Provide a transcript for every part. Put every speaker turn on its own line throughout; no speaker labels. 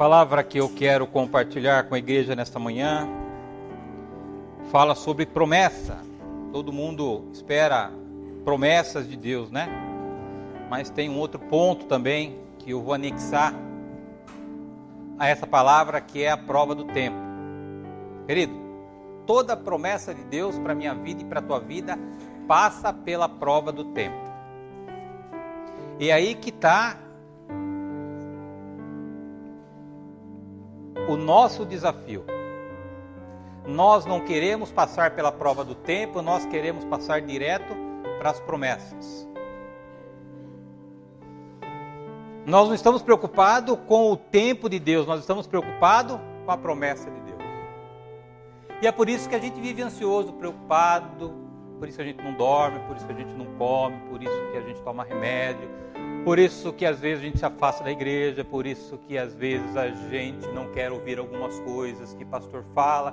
palavra que eu quero compartilhar com a igreja nesta manhã fala sobre promessa. Todo mundo espera promessas de Deus, né? Mas tem um outro ponto também que eu vou anexar a essa palavra, que é a prova do tempo. Querido, toda promessa de Deus para a minha vida e para a tua vida passa pela prova do tempo. E aí que está o nosso desafio. Nós não queremos passar pela prova do tempo, nós queremos passar direto para as promessas. Nós não estamos preocupados com o tempo de Deus, nós estamos preocupados com a promessa de Deus. E é por isso que a gente vive ansioso, preocupado, por isso que a gente não dorme, por isso que a gente não come, por isso que a gente toma remédio, por isso que às vezes a gente se afasta da igreja, por isso que às vezes a gente não quer ouvir algumas coisas que o pastor fala,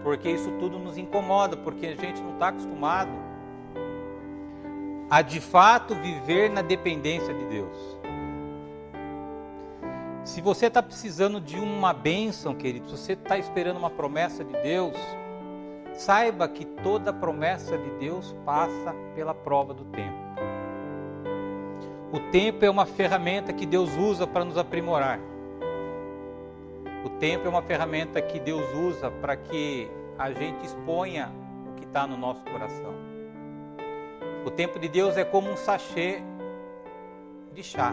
porque isso tudo nos incomoda, porque a gente não está acostumado a de fato viver na dependência de Deus. Se você está precisando de uma bênção, querido, se você está esperando uma promessa de Deus, saiba que toda promessa de Deus passa pela prova do tempo. O tempo é uma ferramenta que Deus usa para nos aprimorar. O tempo é uma ferramenta que Deus usa para que a gente exponha o que está no nosso coração. O tempo de Deus é como um sachê de chá.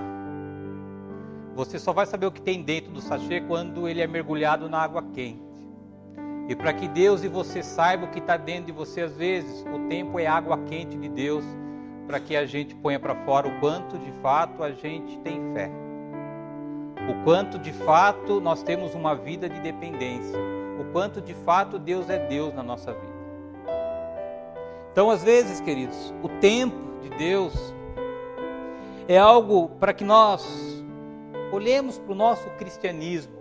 Você só vai saber o que tem dentro do sachê quando ele é mergulhado na água quente. E para que Deus e você saibam o que está dentro de você, às vezes, o tempo é água quente de Deus, para que a gente ponha para fora o quanto de fato a gente tem fé. O quanto de fato nós temos uma vida de dependência. O quanto de fato Deus é Deus na nossa vida. Então, às vezes, queridos, o tempo de Deus é algo para que nós olhemos para o nosso cristianismo,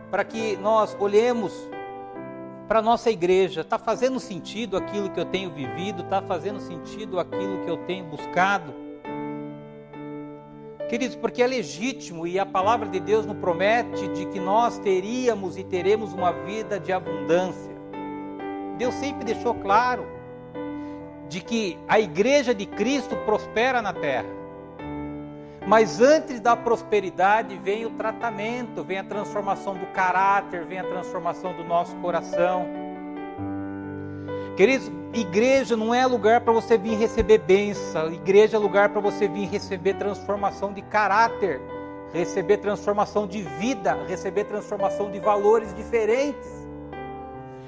para que nós olhemos para a nossa igreja. Está fazendo sentido aquilo que eu tenho vivido? Está fazendo sentido aquilo que eu tenho buscado? Queridos, porque é legítimo e a palavra de Deus nos promete de que nós teríamos e teremos uma vida de abundância. Deus sempre deixou claro de que a igreja de Cristo prospera na terra. Mas antes da prosperidade vem o tratamento, vem a transformação do caráter, vem a transformação do nosso coração. Queridos, igreja não é lugar para você vir receber bênção, igreja é lugar para você vir receber transformação de caráter, receber transformação de vida, receber transformação de valores diferentes.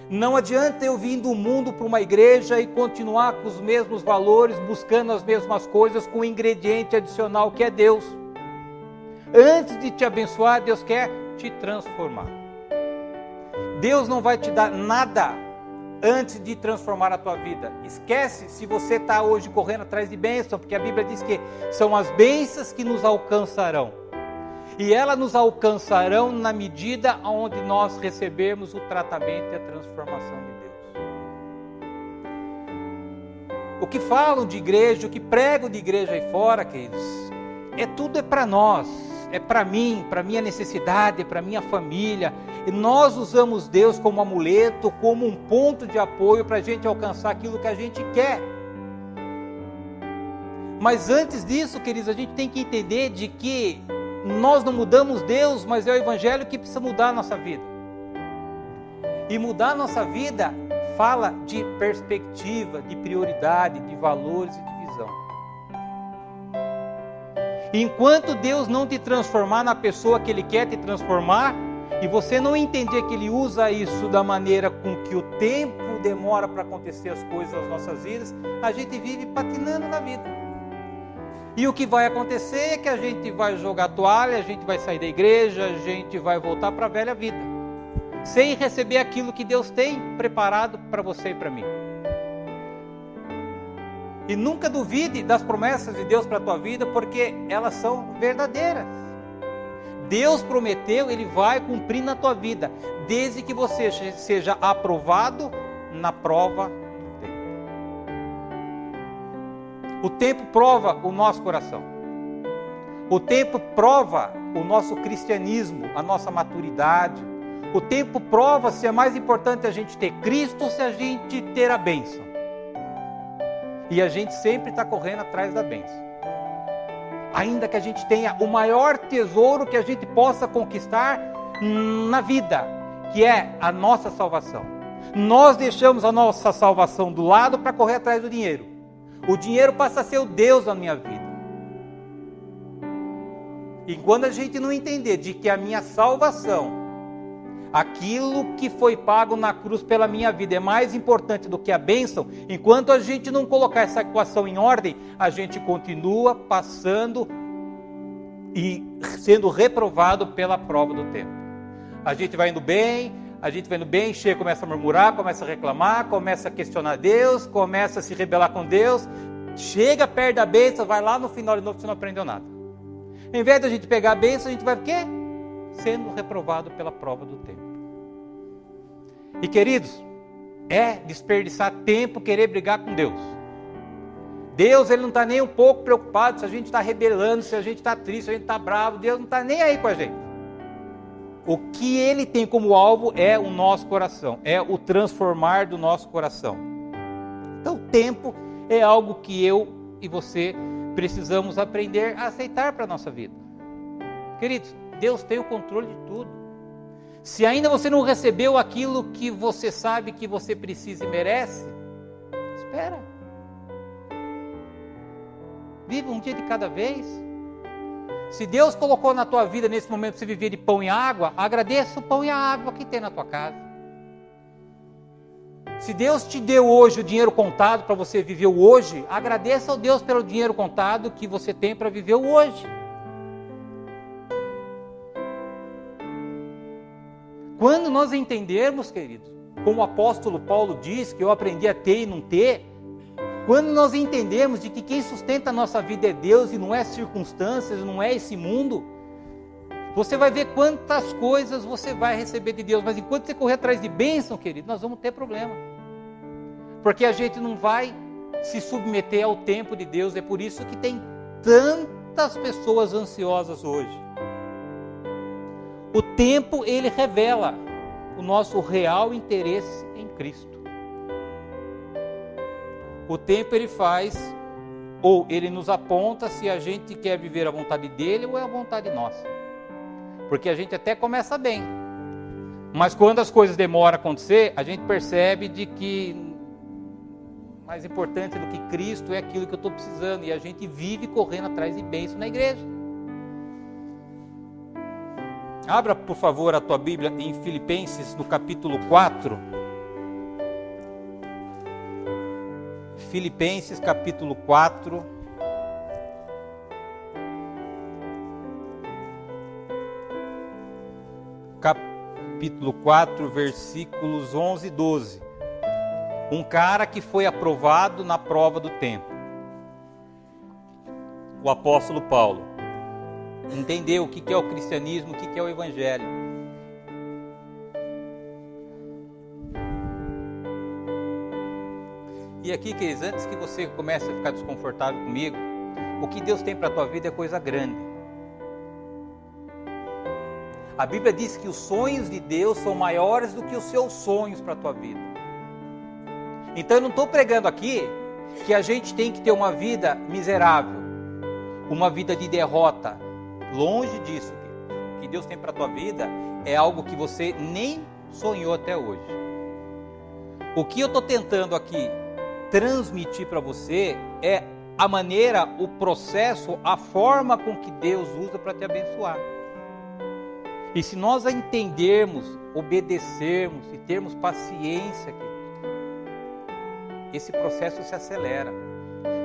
Não adianta eu vir do mundo para uma igreja e continuar com os mesmos valores, buscando as mesmas coisas, com um ingrediente adicional que é Deus. Antes de te abençoar, Deus quer te transformar. Deus não vai te dar nada antes de transformar a tua vida. Esquece se você está hoje correndo atrás de bênção, porque a Bíblia diz que são as bênçãos que nos alcançarão. E elas nos alcançarão na medida onde nós recebermos o tratamento e a transformação de Deus. O que falam de igreja, o que pregam de igreja aí fora, queridos, tudo é para nós, é para mim, para minha necessidade, para minha família. E nós usamos Deus como amuleto, como um ponto de apoio para a gente alcançar aquilo que a gente quer. Mas antes disso, queridos, a gente tem que entender de que nós não mudamos Deus, mas é o Evangelho que precisa mudar a nossa vida. E mudar a nossa vida fala de perspectiva, de prioridade, de valores e de visão. Enquanto Deus não te transformar na pessoa que Ele quer te transformar, e você não entender que Ele usa isso da maneira com que o tempo demora para acontecer as coisas nas nossas vidas, a gente vive patinando na vida. E o que vai acontecer é que a gente vai jogar toalha, a gente vai sair da igreja, a gente vai voltar para a velha vida, sem receber aquilo que Deus tem preparado para você e para mim. E nunca duvide das promessas de Deus para a tua vida, porque elas são verdadeiras. Deus prometeu, Ele vai cumprir na tua vida, desde que você seja aprovado na prova. O tempo prova o nosso coração. O tempo prova o nosso cristianismo, a nossa maturidade. O tempo prova se é mais importante a gente ter Cristo ou se a gente ter a bênção. E a gente sempre está correndo atrás da bênção. Ainda que a gente tenha o maior tesouro que a gente possa conquistar na vida, que é a nossa salvação. Nós deixamos a nossa salvação do lado para correr atrás do dinheiro. O dinheiro passa a ser o Deus da minha vida. E quando a gente não entender de que a minha salvação, aquilo que foi pago na cruz pela minha vida é mais importante do que a bênção, enquanto a gente não colocar essa equação em ordem, a gente continua passando e sendo reprovado pela prova do tempo. A gente vai indo bem, chega, começa a murmurar, começa a reclamar, começa a questionar Deus, começa a se rebelar com Deus, chega perto da bênção, vai lá no final de novo, você não aprendeu nada. Em vez de a gente pegar a bênção, a gente vai o quê? Sendo reprovado pela prova do tempo. E queridos, é desperdiçar tempo querer brigar com Deus. Deus, ele não está nem um pouco preocupado se a gente está rebelando, se a gente está triste, se a gente está bravo. Deus não está nem aí com a gente. O que ele tem como alvo é o nosso coração, é o transformar do nosso coração. Então, o tempo é algo que eu e você precisamos aprender a aceitar para a nossa vida. Queridos, Deus tem o controle de tudo. Se ainda você não recebeu aquilo que você sabe que você precisa e merece, espera. Viva um dia de cada vez. Se Deus colocou na tua vida nesse momento você viver de pão e água, agradeça o pão e a água que tem na tua casa. Se Deus te deu hoje o dinheiro contado para você viver o hoje, agradeça ao Deus pelo dinheiro contado que você tem para viver o hoje. Quando nós entendermos, queridos, como o apóstolo Paulo diz, que eu aprendi a ter e não ter, quando nós entendemos de que quem sustenta a nossa vida é Deus e não é circunstâncias, não é esse mundo, você vai ver quantas coisas você vai receber de Deus. Mas enquanto você correr atrás de bênção, querido, nós vamos ter problema. Porque a gente não vai se submeter ao tempo de Deus. É por isso que tem tantas pessoas ansiosas hoje. O tempo, ele revela o nosso real interesse em Cristo. O tempo, ele faz, ou ele nos aponta se a gente quer viver a vontade dele ou é a vontade nossa. Porque a gente até começa bem, mas quando as coisas demoram a acontecer, a gente percebe de que mais importante do que Cristo é aquilo que eu estou precisando, e a gente vive correndo atrás de bênção na igreja. Abra, por favor, a tua Bíblia em Filipenses, no capítulo 4. Filipenses, capítulo 4. Capítulo 4, versículos 11 e 12. Um cara que foi aprovado na prova do tempo. O apóstolo Paulo entendeu o que é o cristianismo, o que é o evangelho. E aqui, queridos, antes que você comece a ficar desconfortável comigo, o que Deus tem para a tua vida é coisa grande. A Bíblia diz que os sonhos de Deus são maiores do que os seus sonhos para a tua vida. Então eu não estou pregando aqui que a gente tem que ter uma vida miserável, uma vida de derrota. Longe disso. O que Deus tem para a tua vida é algo que você nem sonhou até hoje. O que eu estou tentando aqui transmitir para você é a maneira, o processo, a forma com que Deus usa para te abençoar. E se nós a entendermos, obedecermos e termos paciência, esse processo se acelera.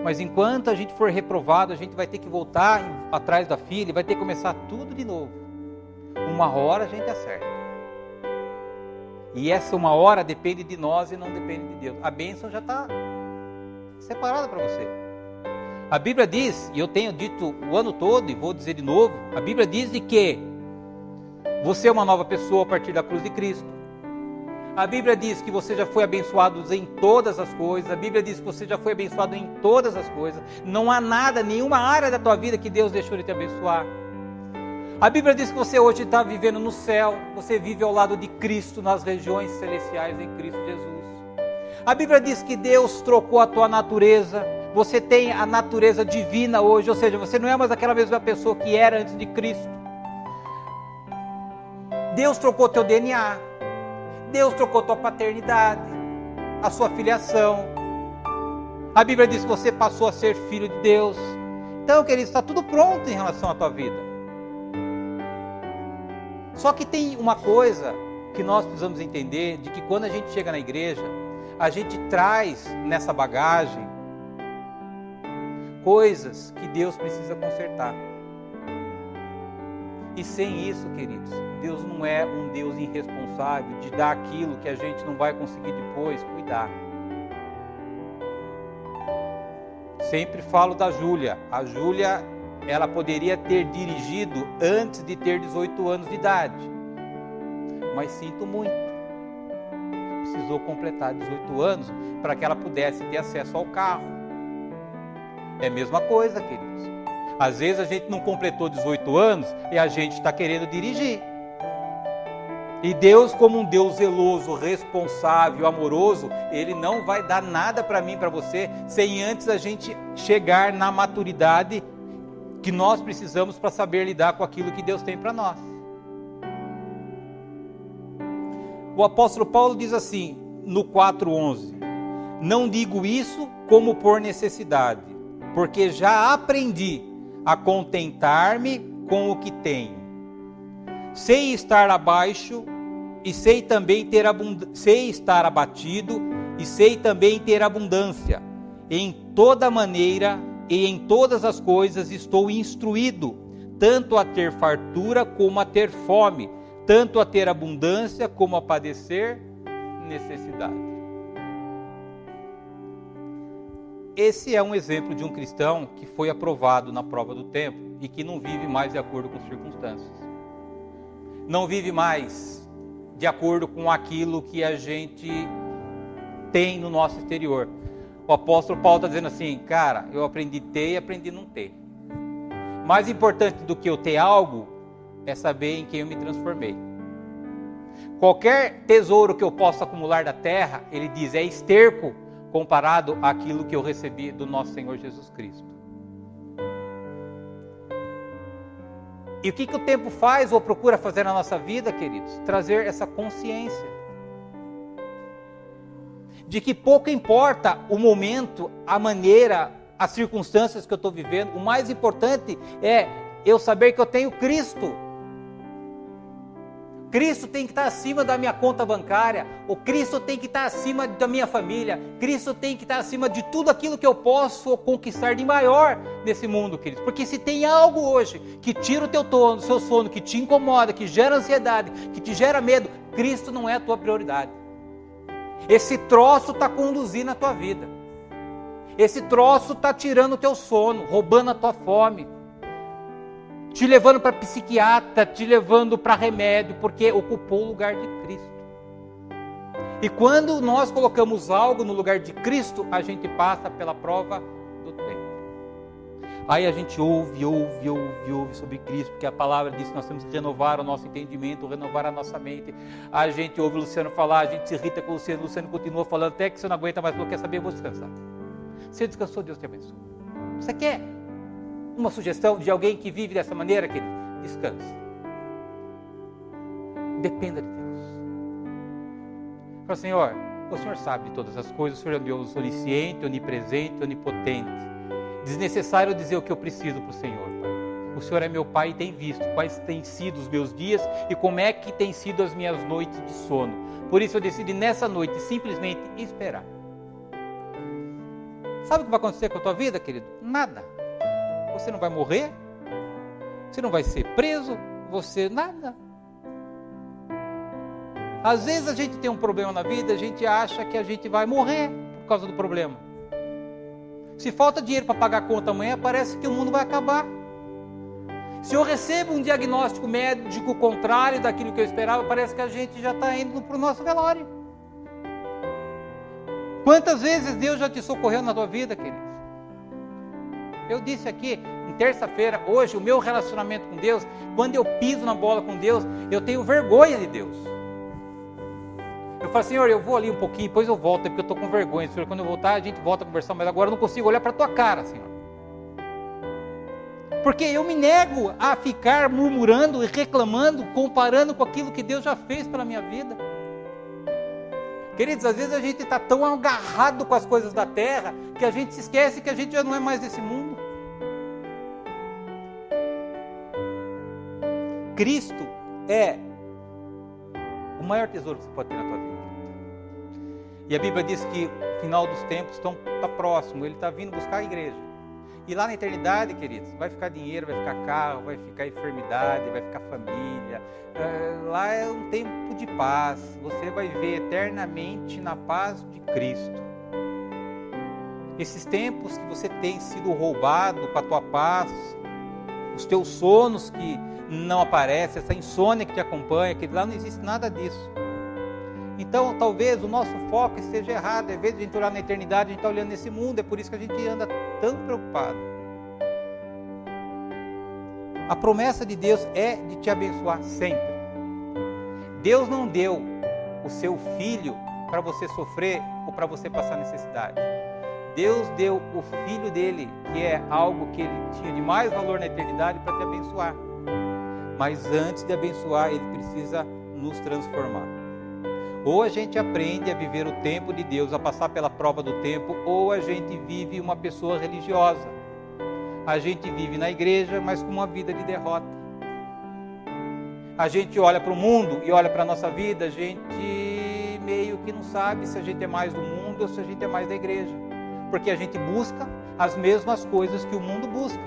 Mas enquanto a gente for reprovado, a gente vai ter que voltar atrás da fila e vai ter que começar tudo de novo. Uma hora a gente acerta. E essa uma hora depende de nós e não depende de Deus. A bênção já está separada para você. A Bíblia diz, e eu tenho dito o ano todo e vou dizer de novo, a Bíblia diz de que você é uma nova pessoa a partir da cruz de Cristo. A Bíblia diz que você já foi abençoado em todas as coisas. A Bíblia diz que você já foi abençoado em todas as coisas. Não há nada, nenhuma área da tua vida que Deus deixou de te abençoar. A Bíblia diz que você hoje está vivendo no céu, você vive ao lado de Cristo nas regiões celestiais em Cristo Jesus. A Bíblia diz que Deus trocou a tua natureza, você tem a natureza divina hoje, ou seja, você não é mais aquela mesma pessoa que era antes de Cristo. Deus trocou teu DNA, Deus trocou tua paternidade, a sua filiação. A Bíblia diz que você passou a ser filho de Deus. Então, querido, está tudo pronto em relação à tua vida. Só que tem uma coisa que nós precisamos entender, de que quando a gente chega na igreja, a gente traz nessa bagagem coisas que Deus precisa consertar. E sem isso, queridos, Deus não é um Deus irresponsável de dar aquilo que a gente não vai conseguir depois cuidar. Sempre falo da Júlia. A Júlia, ela poderia ter dirigido antes de ter 18 anos de idade. Mas sinto muito. Precisou completar 18 anos para que ela pudesse ter acesso ao carro. É a mesma coisa, queridos. Às vezes a gente não completou 18 anos e a gente está querendo dirigir. E Deus, como um Deus zeloso, responsável, amoroso, Ele não vai dar nada para mim, para você, sem antes a gente chegar na maturidade que nós precisamos para saber lidar com aquilo que Deus tem para nós. O apóstolo Paulo diz assim, no 4:11, não digo isso como por necessidade, porque já aprendi a contentar-me com o que tenho. Sei estar abaixo e sei também sei estar abatido e sei também ter abundância. Em toda maneira e em todas as coisas estou instruído, tanto a ter fartura como a ter fome, tanto a ter abundância como a padecer necessidade. Esse é um exemplo de um cristão que foi aprovado na prova do tempo e que não vive mais de acordo com as circunstâncias. Não vive mais de acordo com aquilo que a gente tem no nosso exterior. O apóstolo Paulo está dizendo assim, cara, eu aprendi a ter e aprendi a não ter. Mais importante do que eu ter algo é saber em quem eu me transformei. Qualquer tesouro que eu possa acumular da terra, ele diz, é esterco comparado àquilo que eu recebi do nosso Senhor Jesus Cristo. E o que o tempo faz ou procura fazer na nossa vida, queridos? Trazer essa consciência de que pouco importa o momento, a maneira, as circunstâncias que eu estou vivendo. O mais importante é eu saber que eu tenho Cristo. Cristo tem que estar acima da minha conta bancária, o Cristo tem que estar acima da minha família, Cristo tem que estar acima de tudo aquilo que eu posso conquistar de maior nesse mundo, queridos. Porque se tem algo hoje que tira o teu seu sono, que te incomoda, que gera ansiedade, que te gera medo, Cristo não é a tua prioridade. Esse troço está conduzindo a tua vida. Esse troço está tirando o teu sono, roubando a tua fome, te levando para psiquiatra, te levando para remédio, porque ocupou o lugar de Cristo. E quando nós colocamos algo no lugar de Cristo, a gente passa pela prova do tempo. Aí a gente ouve sobre Cristo, porque a palavra diz que nós temos que renovar o nosso entendimento, renovar a nossa mente. A gente ouve o Luciano falar, a gente se irrita com o Luciano continua falando, até que você não aguenta mais, falou, quer saber, eu vou descansar. Você descansou, Deus te abençoe. Você quer uma sugestão de alguém que vive dessa maneira, querido? Descanse. Dependa de Deus. Fala, Senhor, o Senhor sabe de todas as coisas, o Senhor é Deus onisciente, onipresente, onipotente. Desnecessário dizer o que eu preciso para o Senhor, Pai. O Senhor é meu Pai e tem visto quais têm sido os meus dias e como é que têm sido as minhas noites de sono. Por isso eu decidi nessa noite simplesmente esperar. Sabe o que vai acontecer com a tua vida, querido? Nada. Você não vai morrer, você não vai ser preso, você nada. Às vezes a gente tem um problema na vida, a gente acha que a gente vai morrer por causa do problema. Se falta dinheiro para pagar a conta amanhã, parece que o mundo vai acabar. Se eu recebo um diagnóstico médico contrário daquilo que eu esperava, parece que a gente já está indo para o nosso velório. Quantas vezes Deus já te socorreu na tua vida, querido? Eu disse aqui, em terça-feira, hoje, o meu relacionamento com Deus, quando eu piso na bola com Deus, eu tenho vergonha de Deus. Eu falo, Senhor, eu vou ali um pouquinho, depois eu volto, porque eu estou com vergonha. Senhor, quando eu voltar, a gente volta a conversar, mas agora eu não consigo olhar para a tua cara, Senhor. Porque eu me nego a ficar murmurando e reclamando, comparando com aquilo que Deus já fez pela minha vida. Queridos, às vezes a gente está tão agarrado com as coisas da terra, que a gente se esquece que a gente já não é mais desse mundo. Cristo é o maior tesouro que você pode ter na tua vida. E a Bíblia diz que o final dos tempos está próximo, Ele está vindo buscar a igreja. E lá na eternidade, queridos, vai ficar dinheiro, vai ficar carro, vai ficar enfermidade, vai ficar família. Lá é um tempo de paz. Você vai viver eternamente na paz de Cristo. Esses tempos que você tem sido roubado com a tua paz, os teus sonos que não aparecem, essa insônia que te acompanha, que lá não existe nada disso. Então, talvez o nosso foco esteja errado. Em vez de a gente olhar na eternidade, a gente está olhando nesse mundo. É por isso que a gente anda tão preocupado. A promessa de Deus é de te abençoar sempre. Deus não deu o seu filho para você sofrer ou para você passar necessidade. Deus deu o filho dele, que é algo que ele tinha de mais valor na eternidade, para te abençoar. Mas antes de abençoar, ele precisa nos transformar. Ou a gente aprende a viver o tempo de Deus, a passar pela prova do tempo, ou a gente vive uma pessoa religiosa. A gente vive na igreja, mas com uma vida de derrota. A gente olha para o mundo e olha para a nossa vida, a gente meio que não sabe se a gente é mais do mundo ou se a gente é mais da igreja. Porque a gente busca as mesmas coisas que o mundo busca.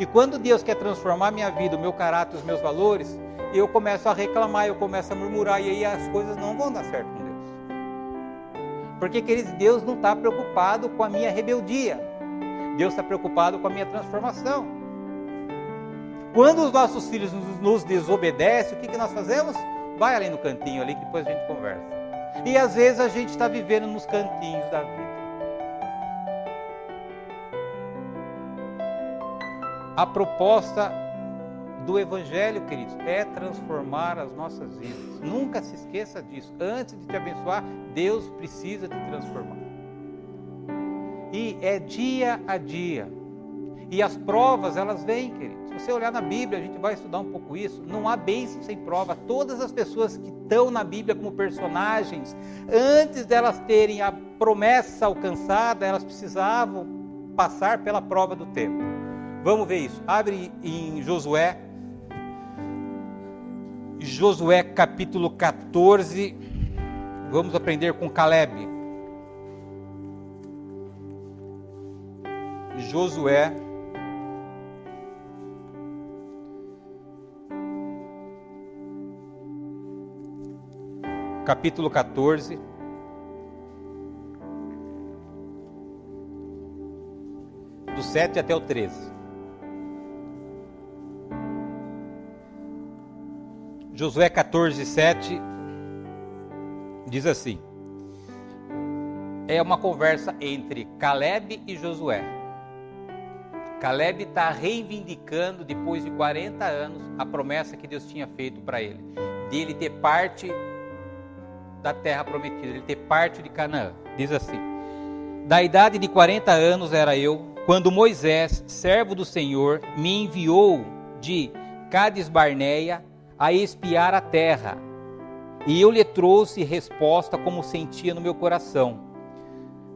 E quando Deus quer transformar a minha vida, o meu caráter, os meus valores, eu começo a reclamar, eu começo a murmurar, e aí as coisas não vão dar certo com Deus. Porque, queridos, Deus não está preocupado com a minha rebeldia. Deus está preocupado com a minha transformação. Quando os nossos filhos nos desobedecem, o que nós fazemos? Vai ali no cantinho ali, que depois a gente conversa. E às vezes a gente está vivendo nos cantinhos da vida. A proposta do Evangelho, queridos, é transformar as nossas vidas. Nunca se esqueça disso. Antes de te abençoar, Deus precisa te transformar. E é dia a dia. E as provas, elas vêm, queridos. Se você olhar na Bíblia, a gente vai estudar um pouco isso. Não há bênção sem prova. Todas as pessoas que estão na Bíblia como personagens, antes delas terem a promessa alcançada, elas precisavam passar pela prova do tempo. Vamos ver isso. Abre em Josué. Josué capítulo 14. Vamos aprender com Caleb. Josué capítulo 14. Do 7 até o 13. Josué 14, 7 diz assim: é uma conversa entre Caleb e Josué. Caleb está reivindicando, depois de 40 anos, a promessa que Deus tinha feito para ele, de ele ter parte da terra prometida, ele ter parte de Canaã. Diz assim: da idade de 40 anos era eu, quando Moisés, servo do Senhor, me enviou de Cades Barneia a espiar a terra, e eu lhe trouxe resposta como sentia no meu coração.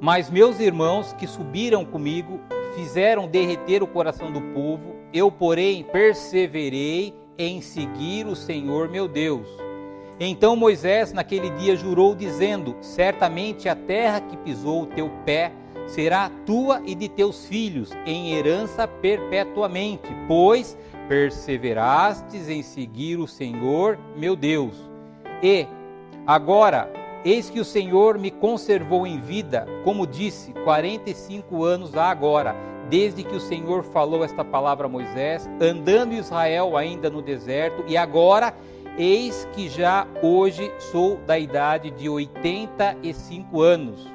Mas meus irmãos que subiram comigo fizeram derreter o coração do povo. Eu, porém, perseverei em seguir o Senhor meu Deus. Então Moisés naquele dia jurou, dizendo: certamente a terra que pisou o teu pé será tua e de teus filhos em herança perpetuamente, pois perseverastes em seguir o Senhor meu Deus. E agora, eis que o Senhor me conservou em vida, como disse, 45 anos há agora, desde que o Senhor falou esta palavra a Moisés, andando Israel ainda no deserto, e agora, eis que já hoje sou da idade de 85 anos.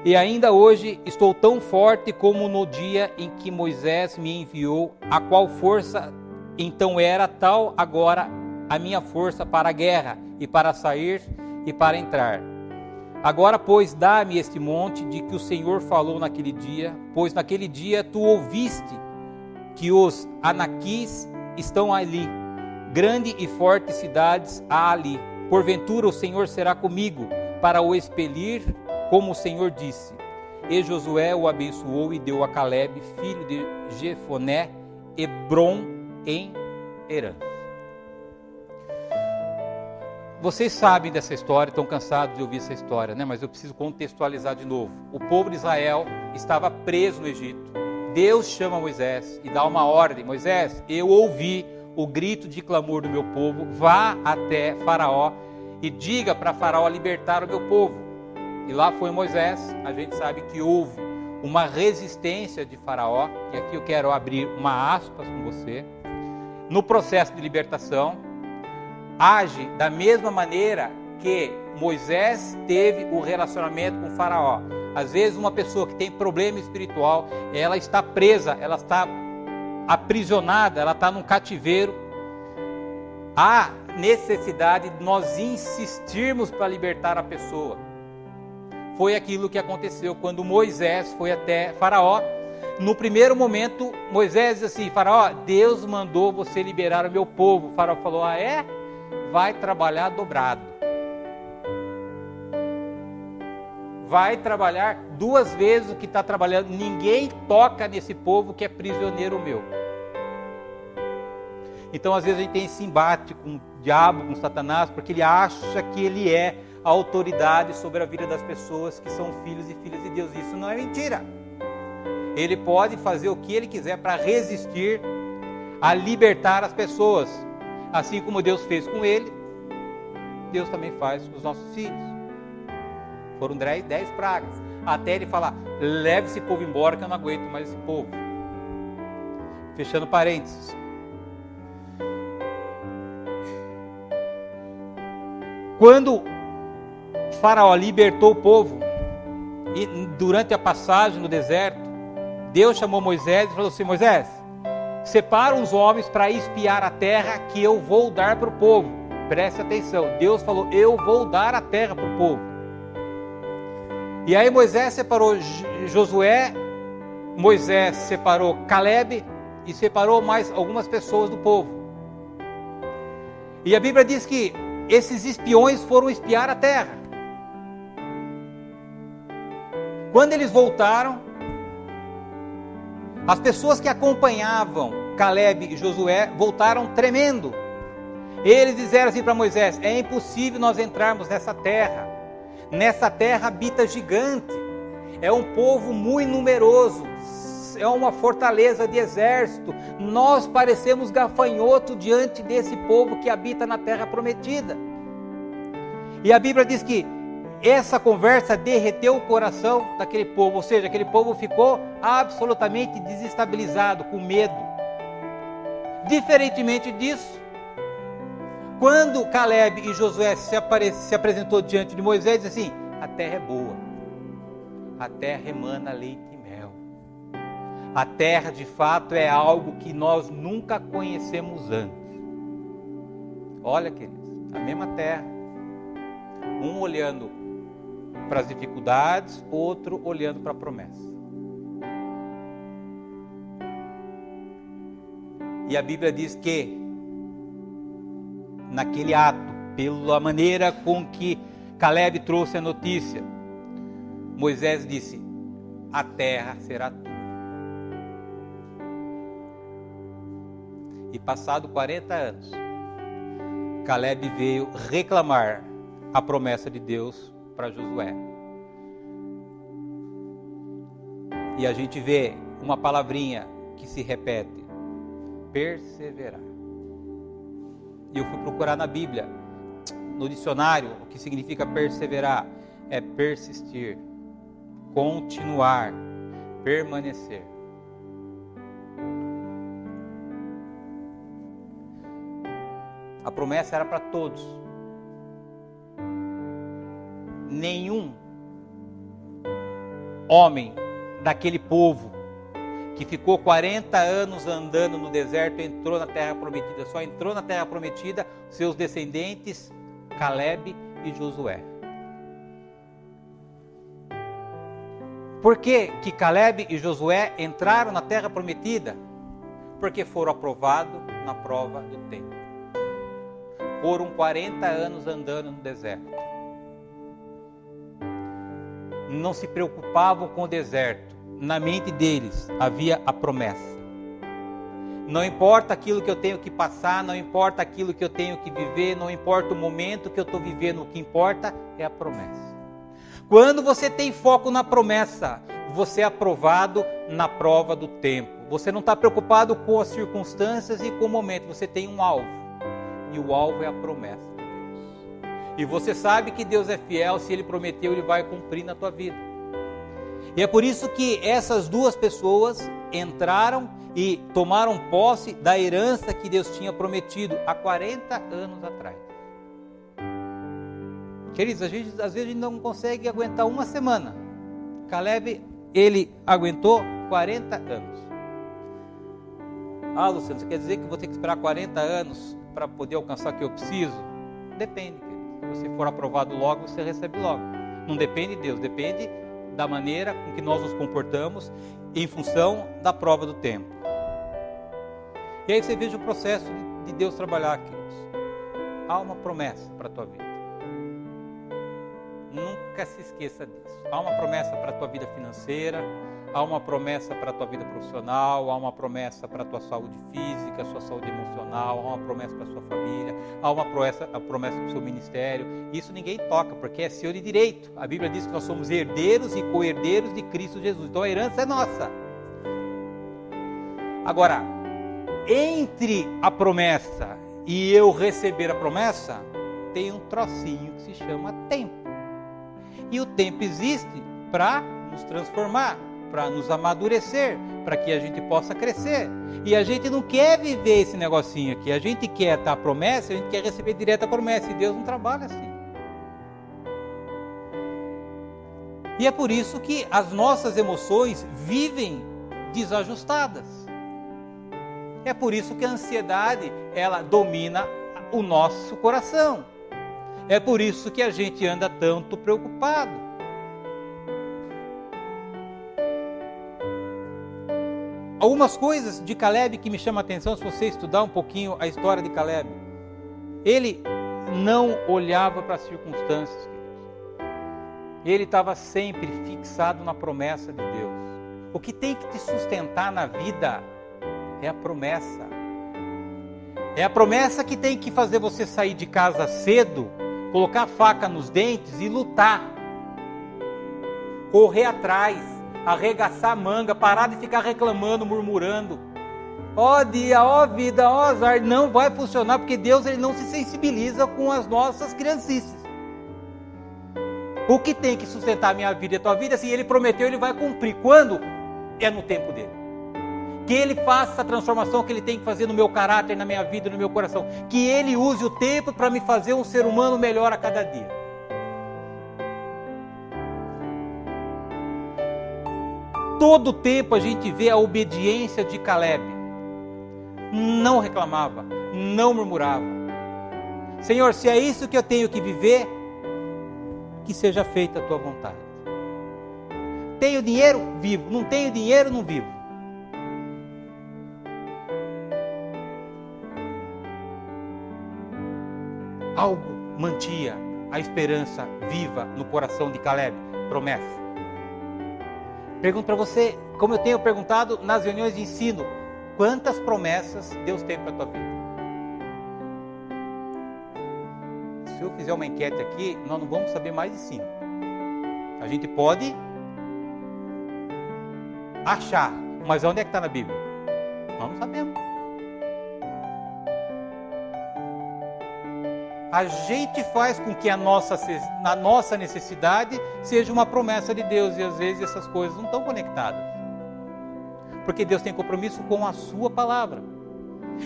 E ainda hoje estou tão forte como no dia em que Moisés me enviou, a qual força então era tal agora a minha força para a guerra, e para sair e para entrar. Agora, pois, dá-me este monte de que o Senhor falou naquele dia, pois naquele dia tu ouviste que os anaquis estão ali, grande e forte cidades há ali. Porventura o Senhor será comigo para o expelir, como o Senhor disse. E Josué o abençoou e deu a Calebe, filho de Jefoné, Hebrom em herança. Vocês sabem dessa história, estão cansados de ouvir essa história, né? Mas eu preciso contextualizar de novo. O povo de Israel estava preso no Egito. Deus chama Moisés e dá uma ordem. Moisés, eu ouvi o grito de clamor do meu povo, vá até Faraó e diga para Faraó libertar o meu povo. E lá foi Moisés. A gente sabe que houve uma resistência de Faraó, e aqui eu quero abrir uma aspas com você. No processo de libertação, age da mesma maneira que Moisés teve o relacionamento com Faraó. Às vezes uma pessoa que tem problema espiritual, ela está presa, ela está aprisionada, ela está num cativeiro. Há necessidade de nós insistirmos para libertar a pessoa. Foi aquilo que aconteceu quando Moisés foi até Faraó. No primeiro momento, Moisés disse assim: Faraó, Deus mandou você liberar o meu povo. O Faraó falou: ah, é? Vai trabalhar dobrado. Vai trabalhar 2 vezes o que está trabalhando. Ninguém toca nesse povo que é prisioneiro meu. Então, às vezes, a gente tem esse embate com o diabo, com Satanás, porque ele acha que ele é a autoridade sobre a vida das pessoas que são filhos e filhas de Deus. Isso não é mentira. Ele pode fazer o que ele quiser para resistir a libertar as pessoas. Assim como Deus fez com ele, Deus também faz com os nossos filhos. Foram 10 pragas. Até ele falar: leve esse povo embora que eu não aguento mais esse povo. Fechando parênteses. Quando Faraó libertou o povo, e durante a passagem no deserto, Deus chamou Moisés e falou assim: Moisés, separa uns homens para espiar a terra que eu vou dar para o povo. Preste atenção, Deus falou: eu vou dar a terra para o povo. E aí Moisés separou Josué, Moisés separou Calebe e separou mais algumas pessoas do povo. E a Bíblia diz que esses espiões foram espiar a terra. Quando eles voltaram, as pessoas que acompanhavam Calebe e Josué voltaram tremendo. Eles disseram assim para Moisés: é impossível nós entrarmos nessa terra. Nessa terra habita gigante. É um povo muito numeroso. É uma fortaleza de exército. Nós parecemos gafanhoto diante desse povo que habita na terra prometida. E a Bíblia diz que essa conversa derreteu o coração daquele povo, ou seja, aquele povo ficou absolutamente desestabilizado, com medo. Diferentemente disso, quando Calebe e Josué se apresentou diante de Moisés, disse assim: a terra é boa, a terra emana leite e mel. A terra de fato é algo que nós nunca conhecemos antes. Olha, queridos, a mesma terra, um olhando para as dificuldades, outro olhando para a promessa. E a Bíblia diz que naquele ato, pela maneira com que Calebe trouxe a notícia, Moisés disse: a terra será tua. E passado 40 anos, Calebe veio reclamar a promessa de Deus para Josué. E a gente vê uma palavrinha que se repete: perseverar. E eu fui procurar na Bíblia, no dicionário, o que significa perseverar. É persistir, continuar, permanecer. A promessa era para todos. homem daquele povo que ficou 40 anos andando no deserto, entrou na terra prometida. Só entrou na terra prometida seus descendentes, Calebe e Josué. Por que que Calebe e Josué entraram na terra prometida? Porque foram aprovados na prova do tempo. Foram 40 anos andando no deserto. Não se preocupavam com o deserto. Na mente deles havia a promessa. Não importa aquilo que eu tenho que passar, não importa aquilo que eu tenho que viver, não importa o momento que eu estou vivendo, o que importa é a promessa. Quando você tem foco na promessa, você é aprovado na prova do tempo. Você não está preocupado com as circunstâncias e com o momento, você tem um alvo. E o alvo é a promessa de Deus. E você sabe que Deus é fiel, se Ele prometeu, Ele vai cumprir na tua vida. E é por isso que essas duas pessoas entraram e tomaram posse da herança que Deus tinha prometido há 40 anos atrás. Queridos, às vezes a gente não consegue aguentar uma semana. Calebe, ele aguentou 40 anos. Ah, Luciano, você quer dizer que eu vou ter que esperar 40 anos para poder alcançar o que eu preciso? Depende, querido. Se você for aprovado logo, você recebe logo. Não depende de Deus, depende da maneira com que nós nos comportamos em função da prova do tempo. E aí você veja o processo de Deus trabalhar, queridos. Há uma promessa para a tua vida. Nunca se esqueça disso. Há uma promessa para a tua vida financeira, há uma promessa para a tua vida profissional, há uma promessa para a tua saúde física, sua saúde emocional, há uma promessa para a sua família, há uma promessa para o seu ministério. Isso ninguém toca, porque é seu de direito. A Bíblia diz que nós somos herdeiros e co-herdeiros de Cristo Jesus. Então a herança é nossa. Agora, entre a promessa e eu receber a promessa, tem um trocinho que se chama tempo. E o tempo existe para nos transformar, para nos amadurecer, para que a gente possa crescer. E a gente não quer viver esse negocinho aqui. A gente quer dar a promessa, a gente quer receber direto a promessa. E Deus não trabalha assim. E é por isso que as nossas emoções vivem desajustadas. É por isso que a ansiedade, ela domina o nosso coração. É por isso que a gente anda tanto preocupado. Algumas coisas de Calebe que me chamam a atenção, se você estudar um pouquinho a história de Calebe. Ele não olhava para as circunstâncias, queridos. Ele estava sempre fixado na promessa de Deus. O que tem que te sustentar na vida é a promessa. É a promessa que tem que fazer você sair de casa cedo, colocar a faca nos dentes e lutar. Correr atrás, arregaçar a manga, parar de ficar reclamando, murmurando. Ó dia, ó vida, ó azar, não vai funcionar, porque Deus ele não se sensibiliza com as nossas criancices. O que tem que sustentar a minha vida e a tua vida, se Ele prometeu, Ele vai cumprir. Quando? É no tempo dele. Que Ele faça a transformação que Ele tem que fazer no meu caráter, na minha vida, no meu coração. Que Ele use o tempo para me fazer um ser humano melhor a cada dia. Todo tempo a gente vê a obediência de Calebe. Não reclamava, não murmurava. Senhor, se é isso que eu tenho que viver, que seja feita a tua vontade. Tenho dinheiro? Vivo. Não tenho dinheiro? Não vivo. Algo mantinha a esperança viva no coração de Calebe. Promessa. Pergunto para você, como eu tenho perguntado nas reuniões de ensino, quantas promessas Deus tem para a tua vida? Se eu fizer uma enquete aqui, nós não vamos saber mais de 5. A gente pode achar, mas onde é que está na Bíblia? Nós não sabemos. A gente faz com que a nossa necessidade seja uma promessa de Deus, e às vezes essas coisas não estão conectadas. Porque Deus tem compromisso com a sua palavra.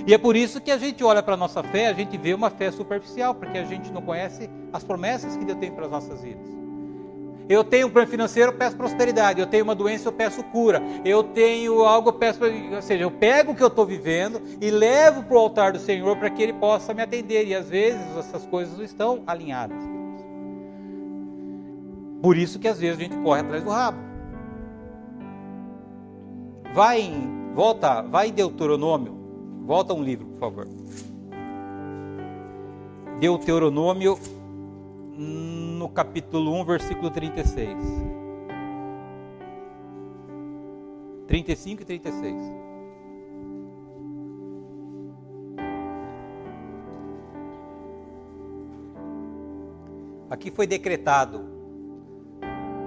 E é por isso que a gente olha para a nossa fé, a gente vê uma fé superficial, porque a gente não conhece as promessas que Deus tem para as nossas vidas. Eu tenho um plano financeiro, eu peço prosperidade. Eu tenho uma doença, eu peço cura. Eu tenho algo, eu peço... Ou seja, eu pego o que eu estou vivendo e levo para o altar do Senhor para que Ele possa me atender. E às vezes essas coisas não estão alinhadas. Por isso que às vezes a gente corre atrás do rabo. Vai em Deuteronômio. Volta um livro, por favor. Deuteronômio, no capítulo 1, versículo 36. 35 e 36. Aqui foi decretado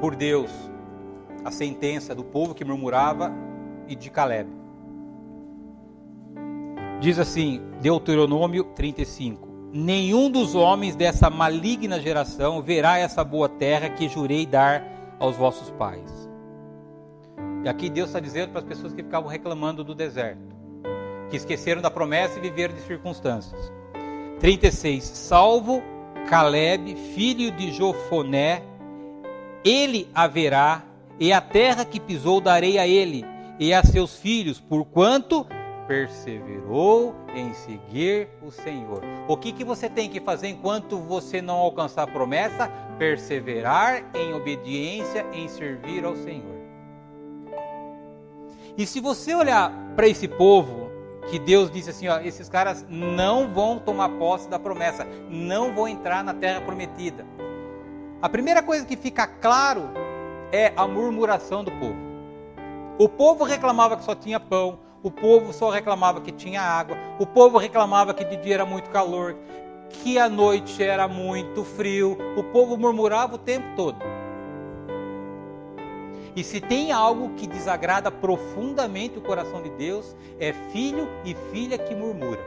por Deus a sentença do povo que murmurava e de Caleb. Diz assim, Deuteronômio 35: nenhum dos homens dessa maligna geração verá essa boa terra que jurei dar aos vossos pais. E aqui Deus está dizendo para as pessoas que ficavam reclamando do deserto, que esqueceram da promessa e viveram de circunstâncias. 36, salvo Caleb, filho de Jofoné, ele haverá, e a terra que pisou darei a ele e a seus filhos, porquanto perseverou em seguir o Senhor. O que você tem que fazer enquanto você não alcançar a promessa? Perseverar em obediência, em servir ao Senhor. E se você olhar para esse povo, que Deus disse assim, ó, esses caras não vão tomar posse da promessa, não vão entrar na terra prometida. A primeira coisa que fica claro é a murmuração do povo. O povo reclamava que só tinha pão, o povo só reclamava que tinha água, o povo reclamava que de dia era muito calor, que à noite era muito frio, o povo murmurava o tempo todo. E se tem algo que desagrada profundamente o coração de Deus, é filho e filha que murmura.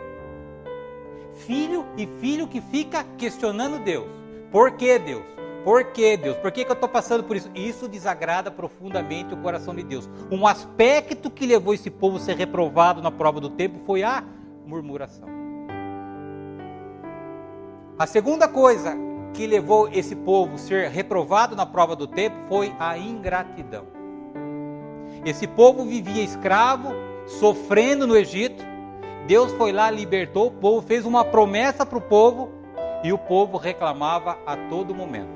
Filho e filho que fica questionando Deus. Por que Deus? Por que Deus? Por que eu estou passando por isso? Isso desagrada profundamente o coração de Deus. Um aspecto que levou esse povo a ser reprovado na prova do tempo foi a murmuração. A segunda coisa que levou esse povo a ser reprovado na prova do tempo foi a ingratidão. Esse povo vivia escravo, sofrendo no Egito. Deus foi lá, libertou o povo, fez uma promessa para o povo e o povo reclamava a todo momento.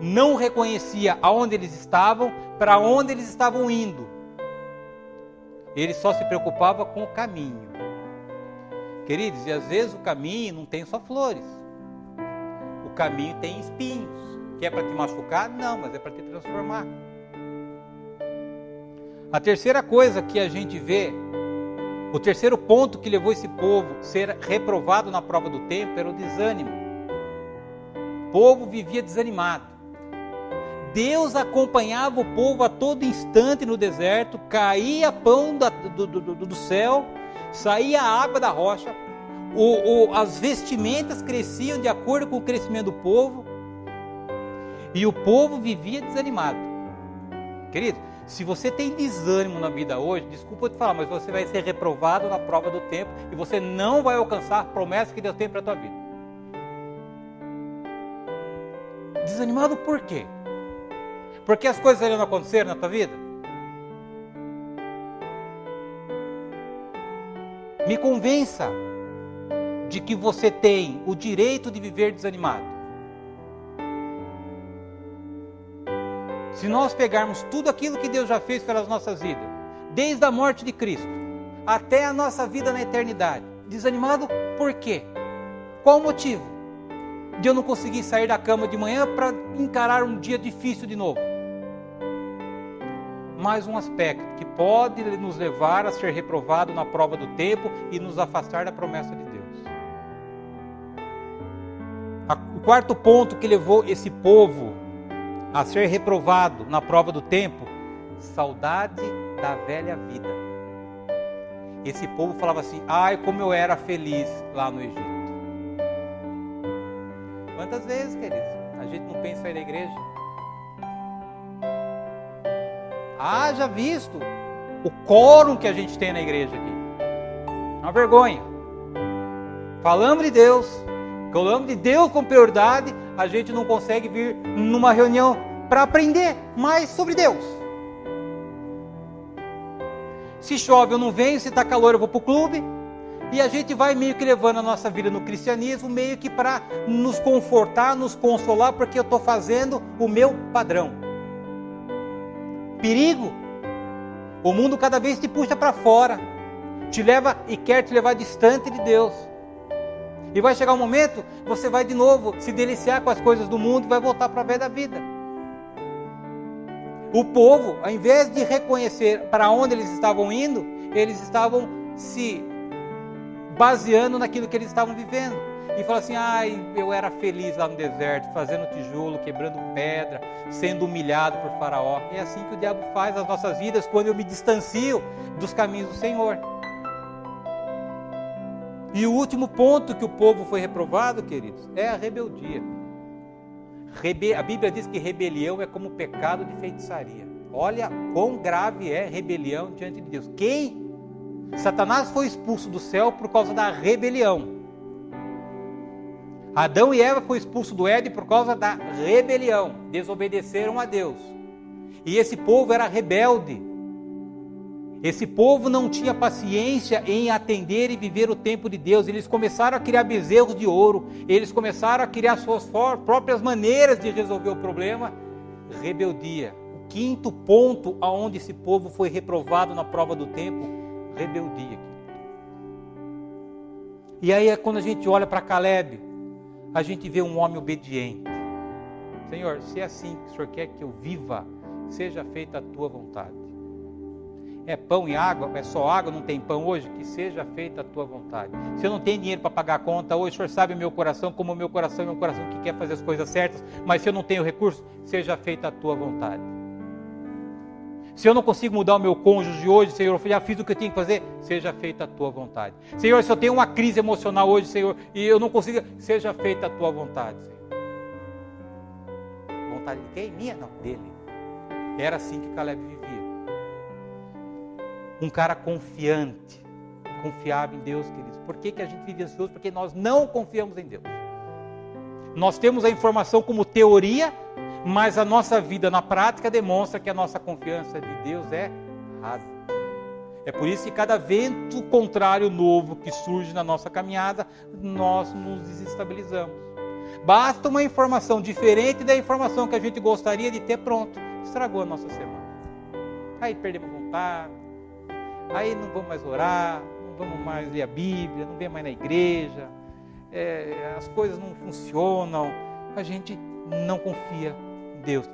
Não reconhecia aonde eles estavam, para onde eles estavam indo. Ele só se preocupava com o caminho. Queridos, e às vezes o caminho não tem só flores. O caminho tem espinhos. Que é para te machucar? Não, mas é para te transformar. A terceira coisa que a gente vê, o terceiro ponto que levou esse povo a ser reprovado na prova do tempo era o desânimo. O povo vivia desanimado. Deus acompanhava o povo a todo instante no deserto, caía pão do céu, saía água da rocha, as vestimentas cresciam de acordo com o crescimento do povo, e o povo vivia desanimado. Querido, se você tem desânimo na vida hoje, desculpa eu te falar, mas você vai ser reprovado na prova do tempo, e você não vai alcançar a promessa que Deus tem para a tua vida. Desanimado por quê? Porque as coisas não aconteceram na tua vida? Me convença de que você tem o direito de viver desanimado. Se nós pegarmos tudo aquilo que Deus já fez pelas nossas vidas, desde a morte de Cristo até a nossa vida na eternidade, desanimado por quê? Qual o motivo de eu não conseguir sair da cama de manhã para encarar um dia difícil de novo? Mais um aspecto que pode nos levar a ser reprovado na prova do tempo e nos afastar da promessa de Deus. O quarto ponto que levou esse povo a ser reprovado na prova do tempo, saudade da velha vida. Esse povo falava assim, ai como eu era feliz lá no Egito. Quantas vezes, queridos, a gente não pensa em ir na igreja? Haja visto o quórum que a gente tem na igreja aqui. É uma vergonha. Falamos de Deus com prioridade, a gente não consegue vir numa reunião para aprender mais sobre Deus. Se chove eu não venho, se está calor eu vou para o clube. E a gente vai meio que levando a nossa vida no cristianismo, meio que para nos confortar, nos consolar, porque eu estou fazendo o meu padrão. Perigo! O mundo cada vez te puxa para fora, te leva e quer te levar distante de Deus. E vai chegar um momento, você vai de novo se deliciar com as coisas do mundo e vai voltar para a velha vida. O povo, ao invés de reconhecer para onde eles estavam indo, eles estavam se baseando naquilo que eles estavam vivendo. E falam assim, eu era feliz lá no deserto, fazendo tijolo, quebrando pedra, sendo humilhado por Faraó. É assim que o diabo faz nas nossas vidas, quando eu me distancio dos caminhos do Senhor. E o último ponto que o povo foi reprovado, queridos, é a rebeldia. A Bíblia diz que rebelião é como pecado de feitiçaria. Olha quão grave é rebelião diante de Deus. Satanás foi expulso do céu por causa da rebelião. Adão e Eva foram expulsos do Éden por causa da rebelião. Desobedeceram a Deus. E esse povo era rebelde. Esse povo não tinha paciência em atender e viver o tempo de Deus. Eles começaram a criar bezerros de ouro. Eles começaram a criar suas próprias maneiras de resolver o problema. Rebeldia. O quinto ponto aonde esse povo foi reprovado na prova do tempo. Rebeldia. E aí é quando a gente olha para Caleb, a gente vê um homem obediente. Senhor, se é assim que o Senhor quer que eu viva, seja feita a tua vontade. É pão e água, é só água, não tem pão hoje? Que seja feita a tua vontade. Se eu não tenho dinheiro para pagar a conta hoje, o Senhor sabe o meu coração, como o meu coração é um coração que quer fazer as coisas certas, mas se eu não tenho recurso, seja feita a tua vontade. Se eu não consigo mudar o meu cônjuge hoje, Senhor, eu já fiz o que eu tinha que fazer, seja feita a tua vontade. Senhor, se eu tenho uma crise emocional hoje, Senhor, e eu não consigo, seja feita a tua vontade, Senhor. Vontade de quem? Minha? Não, dele. Era assim que Caleb vivia. Um cara confiante, confiava em Deus, queridos. Por que a gente vive ansioso? Porque nós não confiamos em Deus. Nós temos a informação como teoria, mas a nossa vida na prática demonstra que a nossa confiança de Deus é rasa. É por isso que cada vento contrário novo que surge na nossa caminhada, nós nos desestabilizamos. Basta uma informação diferente da informação que a gente gostaria de ter, pronto, estragou a nossa semana. Aí perdemos vontade, aí não vamos mais orar, não vamos mais ler a Bíblia, não vem mais na igreja, as coisas não funcionam, a gente não confia em Deus.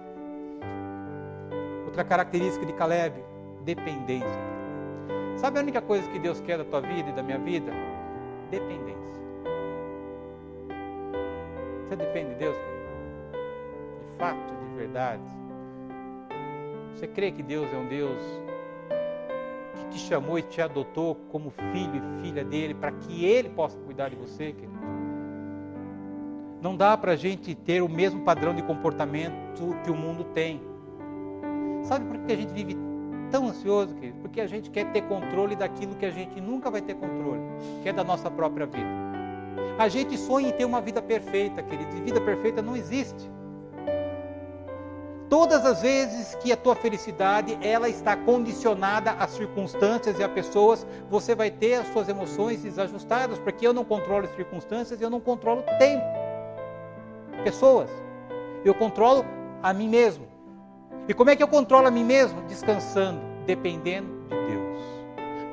Outra característica de Caleb, dependência. Sabe a única coisa que Deus quer da tua vida e da minha vida? Dependência. Você depende de Deus? De fato, de verdade? Você crê que Deus é um Deus que te chamou e te adotou como filho e filha dele, para que ele possa cuidar de você, querido? Não dá para a gente ter o mesmo padrão de comportamento que o mundo tem. Sabe por que a gente vive tão ansioso, querido? Porque a gente quer ter controle daquilo que a gente nunca vai ter controle, que é da nossa própria vida. A gente sonha em ter uma vida perfeita, querido, e vida perfeita não existe. Todas as vezes que a tua felicidade, ela está condicionada às circunstâncias e a pessoas, você vai ter as suas emoções desajustadas, porque eu não controlo as circunstâncias e eu não controlo o tempo. Pessoas, eu controlo a mim mesmo. E como é que eu controlo a mim mesmo? Descansando, dependendo de Deus.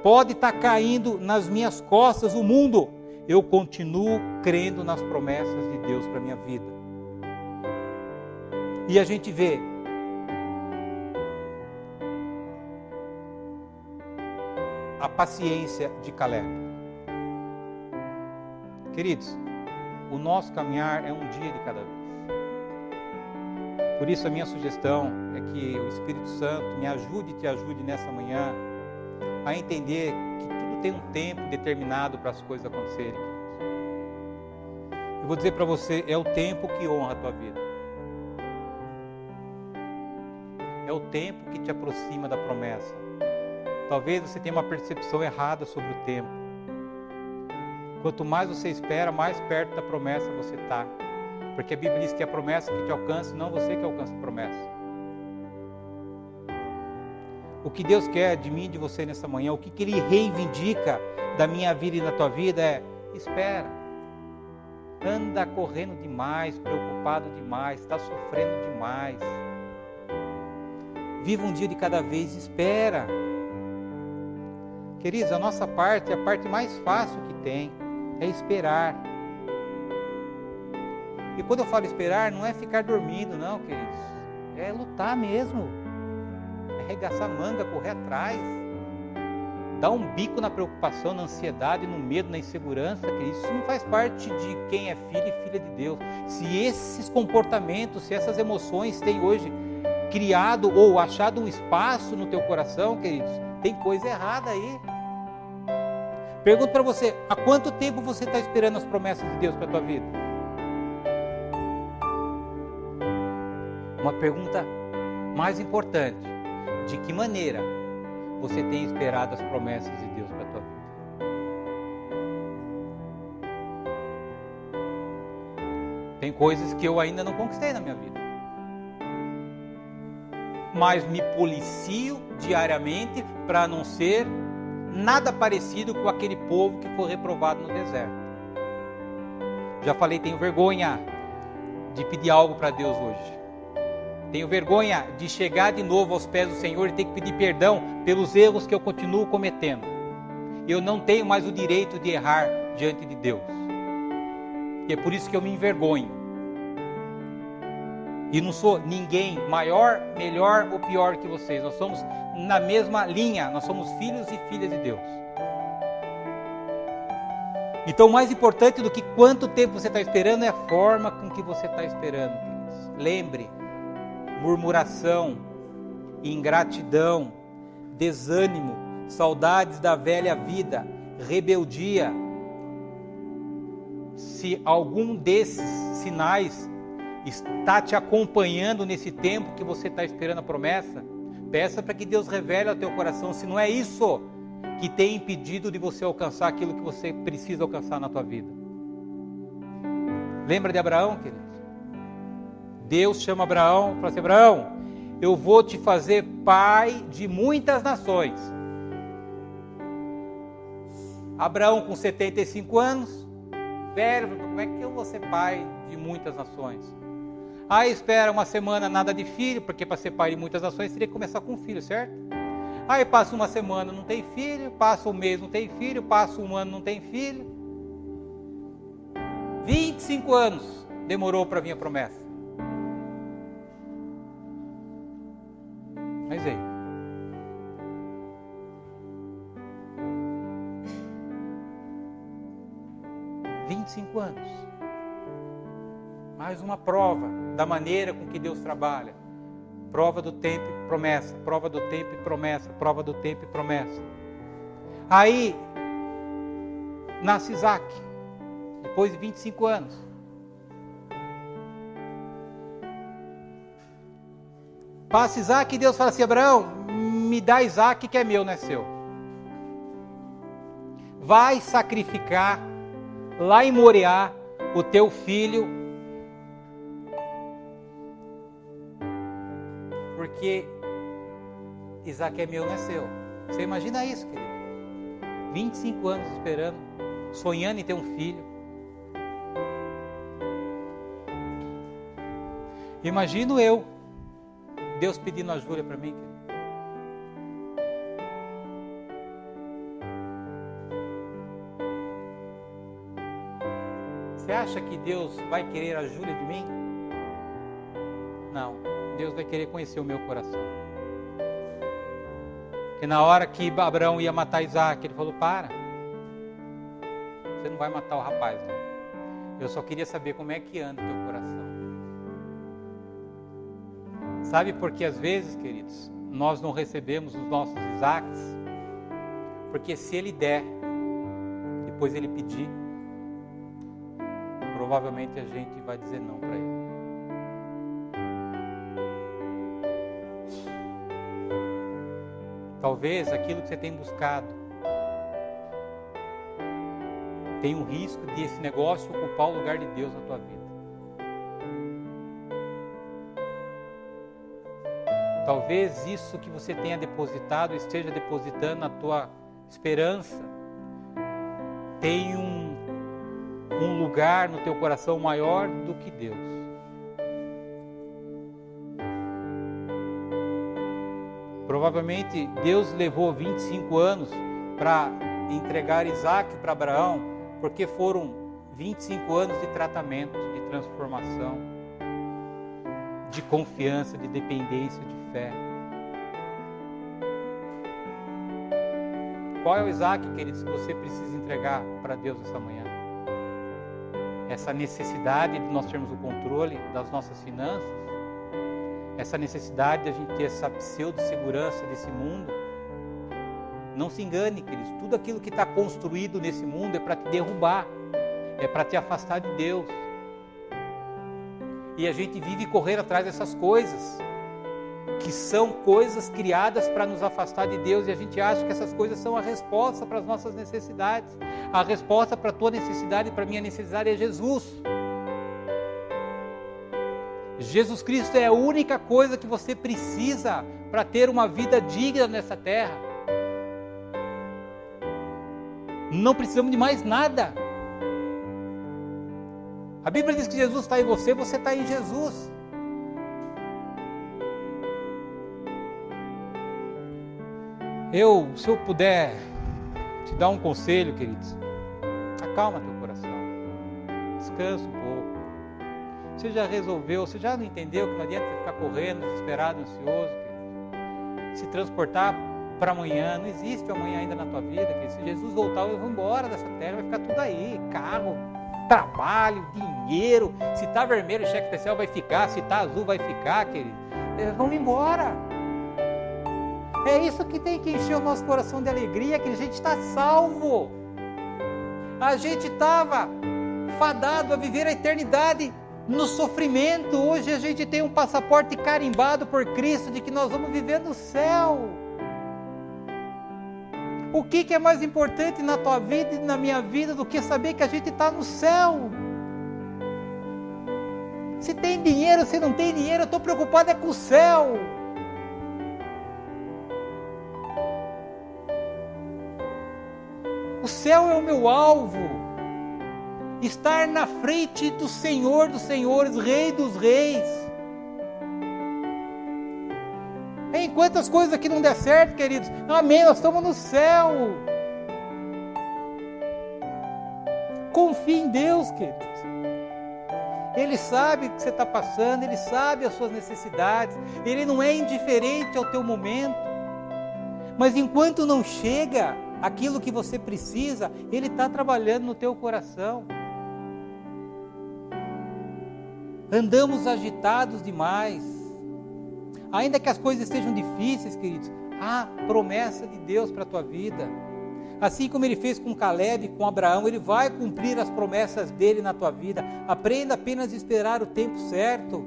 Pode estar caindo nas minhas costas o mundo, eu continuo crendo nas promessas de Deus para a minha vida. E a gente vê a paciência de Caleb. Queridos, o nosso caminhar é um dia de cada vez. Por isso a minha sugestão é que o Espírito Santo me ajude e te ajude nessa manhã a entender que tudo tem um tempo determinado para as coisas acontecerem. Eu vou dizer para você, é o tempo que honra a tua vida. É o tempo que te aproxima da promessa. Talvez você tenha uma percepção errada sobre o tempo. Quanto mais você espera, mais perto da promessa você está. Porque a Bíblia diz que é a promessa que te alcança, não você que alcança a promessa. O que Deus quer de mim e de você nessa manhã, o que Ele reivindica da minha vida e da tua vida é: espera. Anda correndo demais, preocupado demais, está sofrendo demais. Viva um dia de cada vez, espera. Queridos, a nossa parte é a parte mais fácil que tem, é esperar. E quando eu falo esperar, não é ficar dormindo, não, queridos. É lutar mesmo. É arregaçar a manga, correr atrás. Dar um bico na preocupação, na ansiedade, no medo, na insegurança, queridos. Isso não faz parte de quem é filho e filha de Deus. Se esses comportamentos, se essas emoções têm hoje criado ou achado um espaço no teu coração, queridos, tem coisa errada aí. Pergunto para você, há quanto tempo você está esperando as promessas de Deus para a tua vida? Uma pergunta mais importante: de que maneira você tem esperado as promessas de Deus para a tua vida? Tem coisas que eu ainda não conquistei na minha vida, mas me policio diariamente para não ser nada parecido com aquele povo que foi reprovado no deserto. Já falei, tenho vergonha de pedir algo para Deus hoje. Tenho vergonha de chegar de novo aos pés do Senhor e ter que pedir perdão pelos erros que eu continuo cometendo. Eu não tenho mais o direito de errar diante de Deus. E é por isso que eu me envergonho. E não sou ninguém maior, melhor ou pior que vocês. Nós somos na mesma linha. Nós somos filhos e filhas de Deus. Então, o mais importante do que quanto tempo você está esperando é a forma com que você está esperando, queridos. Lembre, murmuração, ingratidão, desânimo, saudades da velha vida, rebeldia. Se algum desses sinais está te acompanhando nesse tempo que você está esperando a promessa, peça para que Deus revele ao teu coração se não é isso que tem impedido de você alcançar aquilo que você precisa alcançar na tua vida. Lembra de Abraão, querido? Deus chama Abraão e fala assim: Abraão, eu vou te fazer pai de muitas nações. Abraão com 75 anos, velho, como é que eu vou ser pai de muitas nações? Aí espera uma semana, nada de filho, porque para ser pai de muitas nações teria que começar com um filho, certo? Aí passa uma semana, não tem filho, passa um mês, não tem filho, passa um ano, não tem filho. 25 anos demorou para vir a promessa. Mas aí, $25 anos, mais uma prova da maneira com que Deus trabalha. Prova do tempo e promessa, prova do tempo e promessa, prova do tempo e promessa. Aí nasce Isaac, depois de 25 anos. Passa Isaac e Deus fala assim: Abraão, me dá Isaac que é meu, não é seu. Vai sacrificar lá em Moriá o teu filho, porque Isaac é meu, não é seu. Você imagina isso, querido? 25 anos esperando, sonhando em ter um filho. Imagino eu, Deus pedindo a Júlia para mim, querido. Você acha que Deus vai querer a Júlia de mim? Não. Deus vai querer conhecer o meu coração. Porque na hora que Abraão ia matar Isaac, ele falou: para, você não vai matar o rapaz, não. Eu só queria saber como é que anda o teu coração. Sabe por que às vezes, queridos, nós não recebemos os nossos Isaques? Porque se ele der, depois ele pedir, provavelmente a gente vai dizer não para ele. Talvez aquilo que você tem buscado tem um risco de esse negócio ocupar o lugar de Deus na tua vida. Talvez isso que você tenha depositado, esteja depositando a tua esperança, tem um lugar no teu coração maior do que Deus. Provavelmente Deus levou 25 anos para entregar Isaac para Abraão, porque foram 25 anos de tratamento, de transformação, de confiança, de dependência, de fé. Qual é o Isaac, queridos, que você precisa entregar para Deus essa manhã? Essa necessidade de nós termos o controle das nossas finanças? Essa necessidade de a gente ter essa pseudo-segurança desse mundo? Não se engane, queridos, tudo aquilo que está construído nesse mundo é para te derrubar, é para te afastar de Deus. E a gente vive correndo atrás dessas coisas, que são coisas criadas para nos afastar de Deus, e a gente acha que essas coisas são a resposta para as nossas necessidades. A resposta para a tua necessidade e para a minha necessidade é Jesus. Jesus Cristo é a única coisa que você precisa para ter uma vida digna nessa terra. Não precisamos de mais nada. A Bíblia diz que Jesus está em você, você está em Jesus. Se eu puder te dar um conselho, queridos, acalma teu coração, descansa um pouco. Você já resolveu, você já não entendeu que não adianta você ficar correndo, desesperado, ansioso, queridos. Se transportar para amanhã, não existe o amanhã ainda na tua vida, queridos. Se Jesus voltar, eu vou embora dessa terra, vai ficar tudo aí, carro, trabalho, dinheiro. Se está vermelho, o cheque especial vai ficar, se está azul, vai ficar, querido. Vamos embora. É isso que tem que encher o nosso coração de alegria, que a gente está salvo. A gente estava fadado a viver a eternidade no sofrimento. Hoje a gente tem um passaporte carimbado por Cristo de que nós vamos viver no céu. O que é mais importante na tua vida e na minha vida do que saber que a gente está no céu? Se tem dinheiro, se não tem dinheiro, eu estou preocupado com o céu. O céu é o meu alvo. Estar na frente do Senhor dos Senhores, Rei dos Reis. Enquanto as coisas aqui não der certo, queridos, amém, nós estamos no céu. Confie em Deus, queridos. Ele sabe o que você está passando, Ele sabe as suas necessidades, Ele não é indiferente ao teu momento. Mas enquanto não chega aquilo que você precisa, Ele está trabalhando no teu coração. Andamos agitados demais. Ainda que as coisas estejam difíceis, queridos, há promessa de Deus para a tua vida. Assim como Ele fez com Caleb, com Abraão, Ele vai cumprir as promessas dEle na tua vida. Aprenda apenas a esperar o tempo certo.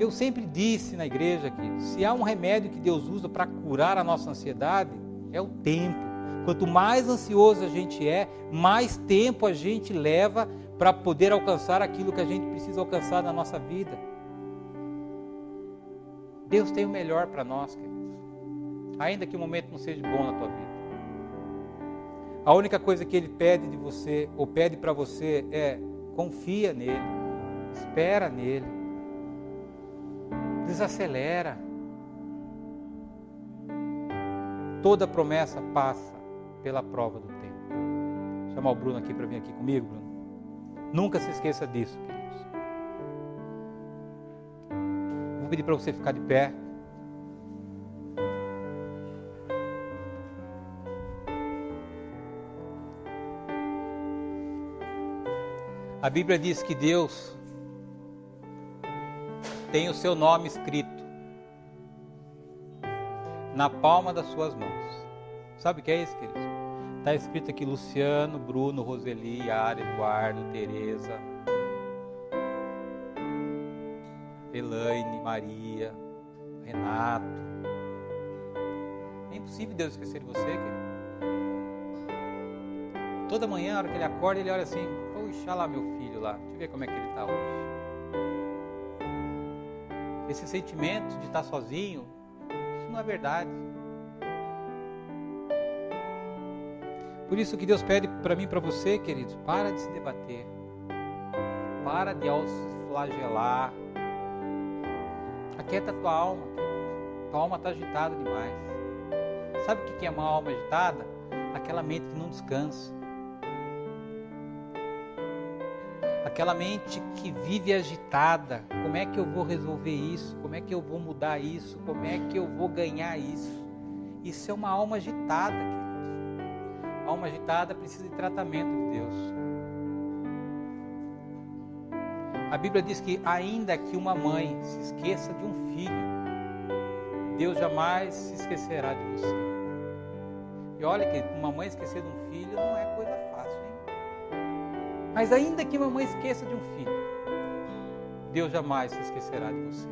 Eu sempre disse na igreja que se há um remédio que Deus usa para curar a nossa ansiedade, é o tempo. Quanto mais ansioso a gente é, mais tempo a gente leva para poder alcançar aquilo que a gente precisa alcançar na nossa vida. Deus tem o melhor para nós, queridos. Ainda que o momento não seja bom na tua vida. A única coisa que Ele pede de você, ou pede para você, é confia nele, espera nele, desacelera. Toda promessa passa pela prova do tempo. Vou chamar o Bruno aqui para vir aqui comigo, Bruno. Nunca se esqueça disso, queridos. Vou pedir para você ficar de pé. A Bíblia diz que Deus tem o seu nome escrito na palma das suas mãos. Sabe o que é isso, queridos? Está escrito aqui Luciano, Bruno, Roseli, Yara, Eduardo, Tereza, Elaine, Maria, Renato. É impossível Deus esquecer de você, querido. Toda manhã, na hora que ele acorda, ele olha assim, poxa lá meu filho lá, deixa eu ver como é que ele está hoje. esse sentimento de estar sozinho, isso não é verdade. Por isso que Deus pede para mim e para você, queridos, para de se debater. Para de autoflagelar. Aquieta a tua alma, querido. Tua alma está agitada demais. Sabe o que é uma alma agitada? Aquela mente que não descansa. Aquela mente que vive agitada. Como é que eu vou resolver isso? Como é que eu vou mudar isso? Como é que eu vou ganhar isso? Isso é uma alma agitada, queridos. A alma agitada precisa de tratamento de Deus. A Bíblia diz que ainda que uma mãe se esqueça de um filho, Deus jamais se esquecerá de você. E olha que uma mãe esquecer de um filho não é coisa fácil, hein? Mas ainda que uma mãe esqueça de um filho, Deus jamais se esquecerá de você.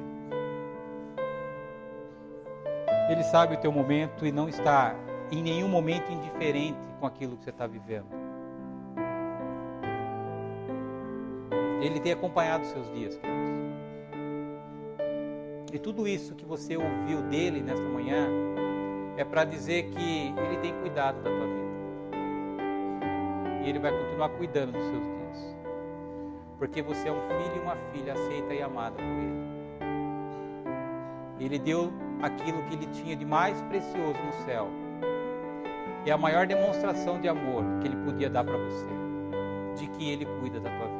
Ele sabe o teu momento e não está em nenhum momento indiferente com aquilo que você está vivendo. Ele tem acompanhado os seus dias, queridos. E tudo isso que você ouviu dele nesta manhã é para dizer que ele tem cuidado da tua vida. E ele vai continuar cuidando dos seus dias. Porque você é um filho e uma filha aceita e amada por ele. Ele deu aquilo que ele tinha de mais precioso no céu. É a maior demonstração de amor que ele podia dar para você. De que ele cuida da tua vida.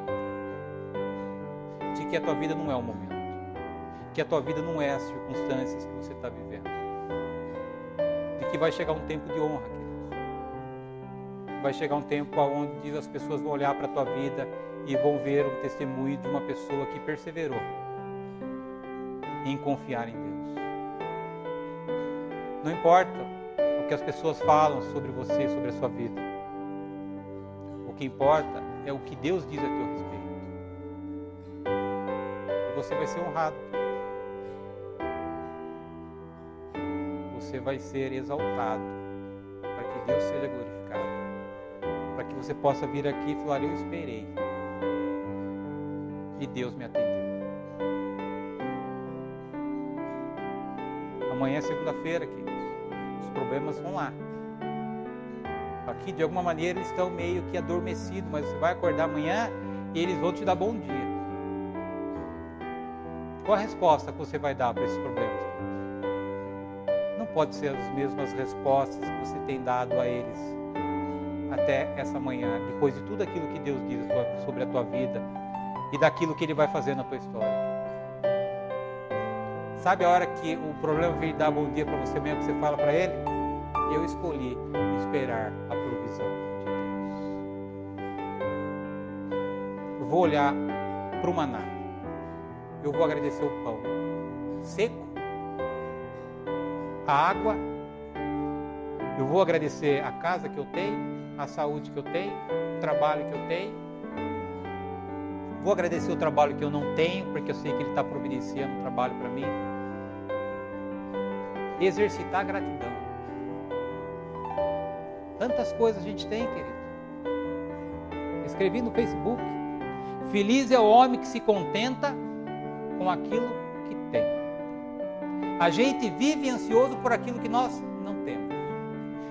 De que a tua vida não é um momento. Que a tua vida não é as circunstâncias que você está vivendo. De que vai chegar um tempo de honra, queridos. Vai chegar um tempo onde as pessoas vão olhar para a tua vida e vão ver um testemunho de uma pessoa que perseverou em confiar em Deus. Não importa o que as pessoas falam sobre você, sobre a sua vida. O que importa é o que Deus diz a teu respeito. E você vai ser honrado. Você vai ser exaltado para que Deus seja glorificado. Para que você possa vir aqui e falar, eu esperei. E Deus me atendeu. Amanhã é segunda-feira, queridos. Os problemas vão lá. Aqui, de alguma maneira, eles estão meio que adormecidos, mas você vai acordar amanhã e eles vão te dar bom dia. Qual a resposta que você vai dar para esses problemas? Não pode ser as mesmas respostas que você tem dado a eles até essa manhã, depois de tudo aquilo que Deus diz sobre a tua vida e daquilo que Ele vai fazer na tua história. Sabe a hora que o problema vem dar bom dia para você mesmo, que você fala para ele? Eu escolhi esperar a provisão de Deus. Eu vou olhar para o maná. Eu vou agradecer o pão seco, a água. Eu vou agradecer a casa que eu tenho, a saúde que eu tenho, o trabalho que eu tenho. Vou agradecer o trabalho que eu não tenho, porque eu sei que Ele está providenciando um trabalho para mim. Exercitar a gratidão. Tantas coisas a gente tem, querido. Escrevi no Facebook. Feliz é o homem que se contenta com aquilo que tem. A gente vive ansioso por aquilo que nós não temos.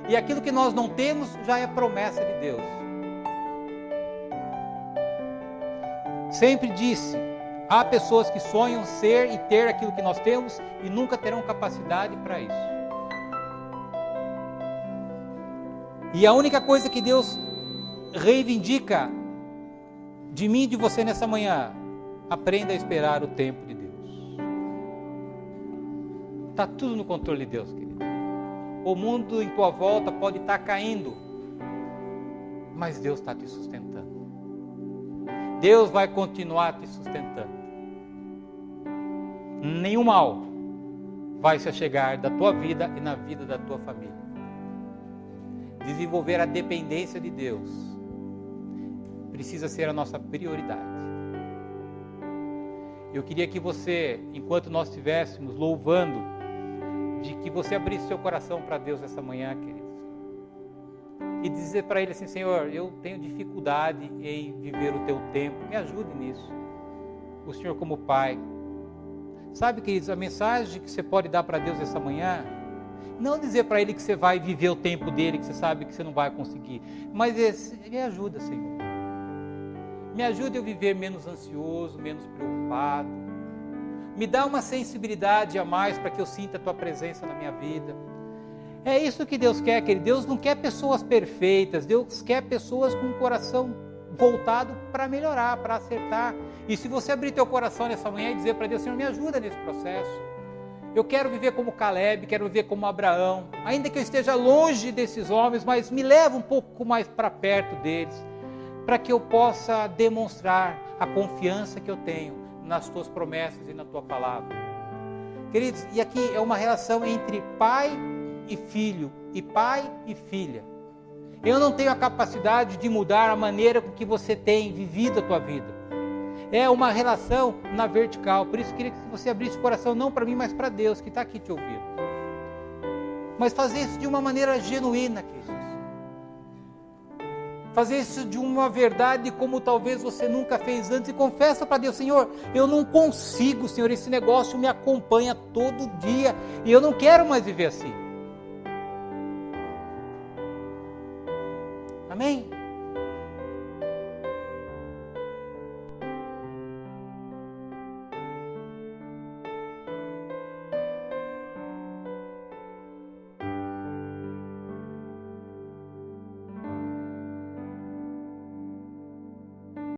E aquilo que nós não temos já é promessa de Deus. Sempre disse, há pessoas que sonham ser e ter aquilo que nós temos e nunca terão capacidade para isso. E a única coisa que Deus reivindica de mim e de você nessa manhã, aprenda a esperar o tempo de Deus. Está tudo no controle de Deus, querido. O mundo em tua volta pode estar caindo, mas Deus está te sustentando. Deus vai continuar te sustentando. Nenhum mal vai se achegar da tua vida e na vida da tua família. Desenvolver a dependência de Deus precisa ser a nossa prioridade. Eu queria que você, enquanto nós estivéssemos louvando, de que você abrisse seu coração para Deus essa manhã, queridos. E dizer para Ele assim, Senhor, eu tenho dificuldade em viver o Teu tempo, me ajude nisso. O Senhor como Pai, Sabe, queridos, a mensagem que você pode dar para Deus essa manhã, não dizer para Ele que você vai viver o tempo dele, que você sabe que você não vai conseguir, mas me ajuda, Senhor. Me ajuda eu viver menos ansioso, menos preocupado. Me dá uma sensibilidade a mais para que eu sinta a Tua presença na minha vida. É isso que Deus quer, querido. Deus não quer pessoas perfeitas, Deus quer pessoas com o coração voltado para melhorar, para acertar. E se você abrir teu coração nessa manhã e dizer para Deus, Senhor, me ajuda nesse processo. Eu quero viver como Caleb, quero viver como Abraão, ainda que eu esteja longe desses homens, mas me leva um pouco mais para perto deles, para que eu possa demonstrar a confiança que eu tenho nas tuas promessas e na tua palavra. Queridos, e aqui é uma relação entre pai e filho, e pai e filha. Eu não tenho a capacidade de mudar a maneira com que você tem vivido a tua vida. É uma relação na vertical. Por isso eu queria que você abrisse o coração, não para mim, mas para Deus, que está aqui te ouvindo. Mas fazer isso de uma maneira genuína, queridos. Fazer isso de uma verdade como talvez você nunca fez antes. E confessa para Deus, Senhor, eu não consigo, Senhor, esse negócio me acompanha todo dia. E eu não quero mais viver assim. Amém?